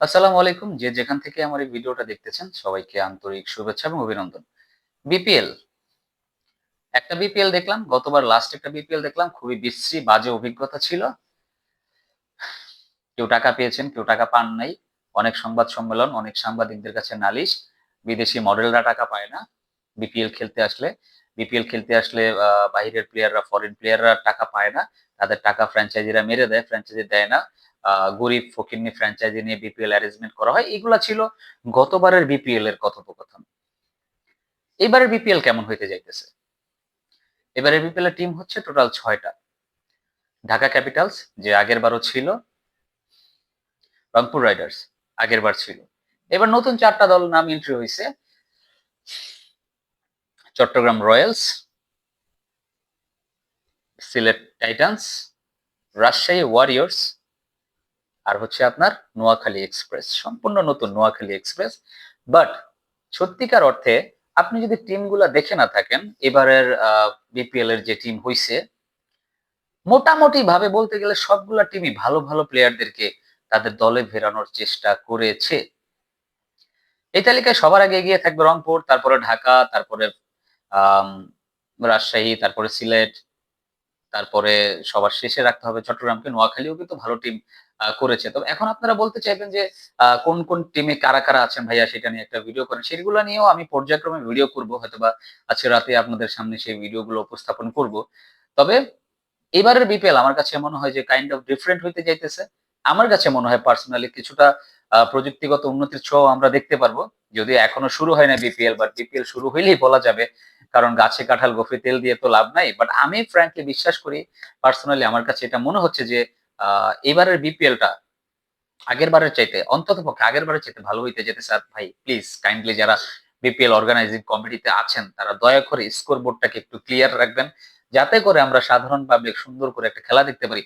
আসসালামু আলাইকুম। যে যেখান থেকে আমার এই ভিডিওটা দেখতেছেন সবাইকে আন্তরিক শুভেচ্ছা এবং অভিনন্দন। বিপিএল, একটা বিপিএল দেখলাম, গতবার লাস্ট একটা বিপিএল দেখলাম। খুবই বিশ্রী বাজে অভিজ্ঞতা ছিল। কেউ টাকা পেয়েছেন, কেউ টাকা পান নাই। অনেক সংবাদ সম্মেলন, অনেক সাংবাদিকদের কাছে নালিশ। বিদেশি মডেলরা টাকা পায় না বিপিএল খেলতে আসলে। বিপিএল খেলতে আসলে বাহিরের প্লেয়াররা, ফরেন প্লেয়াররা টাকা পায় না। তাদের টাকা ফ্র্যাঞ্চাইজিরা মেরে দেয়, ফ্র্যাঞ্চাইজি দেয় না। গরিব ফকিন্নি ফ্র্যাঞ্চাইজি নিয়ে বিপিএল অ্যারেঞ্জমেন্ট করা হয়। এগুলা ছিল গতবারের বিপিএল এর কথোপকথন। এবারের বিপিএল কেমন হইতে যাইতেছে? এবারের বিপিএল এর টিম হচ্ছে টোটাল ৬ টা। ঢাকা ক্যাপিটালস, যে আগেরবারও ছিল। রংপুর রাইডার্স, আগেরবার ছিল। এবার নতুন ৪ টা দল নাম এন্ট্রি হইছে। Chattogram Royals, Sylhet Titans, Rajshahi Warriors, আর হচ্ছে আপনার নোয়াখালী এক্সপ্রেস। সম্পূর্ণ নতুন নোয়াখালী এক্সপ্রেস। বাট সত্যিকার অর্থে আপনি যদি টিমগুলা দেখে না থাকেন, এবারের বিপিএল এর যে টিম হইছে, মোটামুটি ভাবে বলতে গেলে সবগুলা টিমই ভালো, ভালো প্লেয়ারদেরকে তাদের দলে ফেরানোর চেষ্টা করেছে। এই তালিকায় সবার আগে এগিয়ে থাকবে রংপুর, তারপরে ঢাকা, তারপরে আম রাজশাহী, তারপরে সিলেট, তারপরে সবার শেষে রাখতে হবে চট্টগ্রামকে। নোয়াখালীও কিন্তু ভালো টিম করেছে। তবে এখন আপনারা বলতে চাইবেন যে কোন, কোন টিমে কারা, কারা আছেন ভাইয়া সেটা নিয়ে একটা ভিডিও করেন। সেগুলা নিয়েও আমি পর্যায়ক্রমে ভিডিও করব। হয়তোবা আজকে রাতে আপনাদের সামনে সেই ভিডিওগুলো উপস্থাপন করব। তবে এবারের বিপিএল আমার কাছে মনে হয় যে কাইন্ড অফ ডিফারেন্ট হইতে যাইতেছে। আমার কাছে মনে হয় পার্সোনালি কিছুটা প্রযুক্তিগত উন্নতির ছোঁয়াও আমরা দেখতে পারবো। যদিও এখনো শুরু হয় না বিপিএল, বাট বিপিএল শুরু হইলেই বলা যাবে। কারণ গাছে কাঁঠাল গোফে তেল দিয়ে তো লাভ নাই। বাট আমি ফ্র্যাঙ্কলি বিশ্বাস করি, পার্সোনালি আমার কাছে এটা মনে হচ্ছে যে এবারের বিপিএলটা আগেরবারের চাইতে, অন্ততপক্ষে আগেরবারের চাইতে ভালো হইতে যেতেছে। আর ভাই প্লিজ কাইন্ডলি যারা বিপিএল অর্গানাইজিং কমিটিতে আছেন তারা দয়া করে স্কোর বোর্ডটাকে একটু ক্লিয়ার রাখবেন। যাতে করে আমরা সাধারণ পাবলিক সুন্দর করে একটা খেলা দেখতে পারি।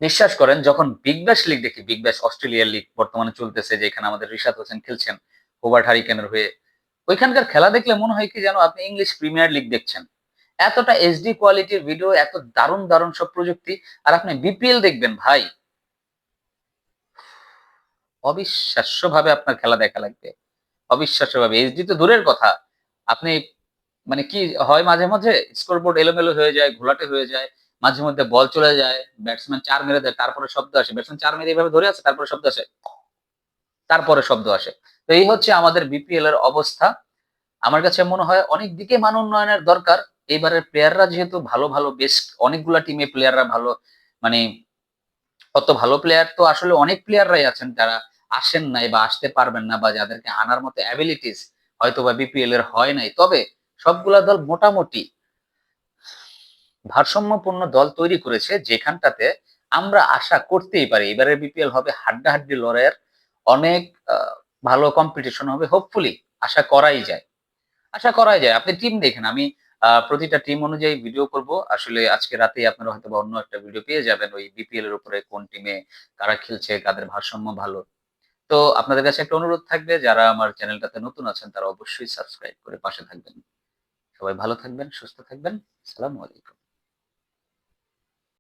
বিশ্বাস করেন, যখন বিগ ব্যাশ লিগ দেখি, বিগ ব্যাশ অস্ট্রেলিয়ার লিগ বর্তমানে চলতেছে, যেখানে আমাদের রিশাদ হোসেন খেলছেন হোবার্ট হারিকেনের হয়ে, ওইখানকার খেলা দেখলে মনে হয় কি যেন আপনি ইংলিশ প্রিমিয়ার লিগ দেখছেন। এতটা এইচডি কোয়ালিটির ভিডিও, এত দারুণ দারুণ সব প্রযুক্তি। আর আপনি বিপিএল দেখবেন ভাই, অবিশ্বাস্যভাবে আপনার খেলা দেখা লাগবে। অবিশ্বাস্যভাবে। এইচডি তো দূরের কথা। আপনি মানে কি হয়, মাঝে, মাঝে স্কোরবোর্ড এলোমেলো হয়ে যায়, ঘোলাটে হয়ে যায়। মাঝে মধ্যে বল চলে যায়, ব্যাটসম্যান ৪ মেরে দেয়, তারপরে শব্দ আসে। ব্যাটসম্যান ৪ মেরে এভাবে ধরে আছে, তারপরে শব্দ আসে। তারপরে শব্দ আসে। তো এই হচ্ছে আমাদের বিপিএল এর অবস্থা। আমার কাছে মনে হয় অনেক দিকে মান উন্নয়নের দরকার। এবারের প্লেয়াররা যেহেতু ভালো, ভালো বেশ অনেকগুলা টিমে প্লেয়াররা ভালো, মানে অত ভালো প্লেয়ার তো আসলে অনেক প্লেয়াররাই আছেন যারা আসেন নাই বা আসতে পারবেন না, বা যাদেরকে আনার মতো অ্যাবিলিটিস হয়তোবা বিপিএল এর হয় নাই। তবে সবগুলা দল মোটামুটি ভারসাম্যপূর্ণ দল তৈরি করেছে, যেখানটাতে আমরা আশা করতেই পারি এবারের বিপিএল হবে হাড্ডাহাড্ডি লড়াইয়ের। অনেক আ ভালো কম্পিটিশন হবে হোপফুলি। আশা করাই যায়। আশা করাই যায়। আপনি টিম দেখেন, আমি প্রতিটা টিম অনুযায়ী ভিডিও করব। আসলে আজকে রাতেই আপনারা হয়তোবা অন্য একটা ভিডিও পেয়ে যাবেন ওই বিপিএল এর উপরে, কোন টিমে কারা খেলছে, কাদের ভারসাম্য ভালো। তো আপনাদের কাছে একটা অনুরোধ থাকবে, যারা আমার চ্যানেলটাতে নতুন আছেন তারা অবশ্যই সাবস্ক্রাইব করে পাশে থাকবেন। সবাই ভালো থাকবেন, সুস্থ থাকবেন। আসসালামু আলাইকুম।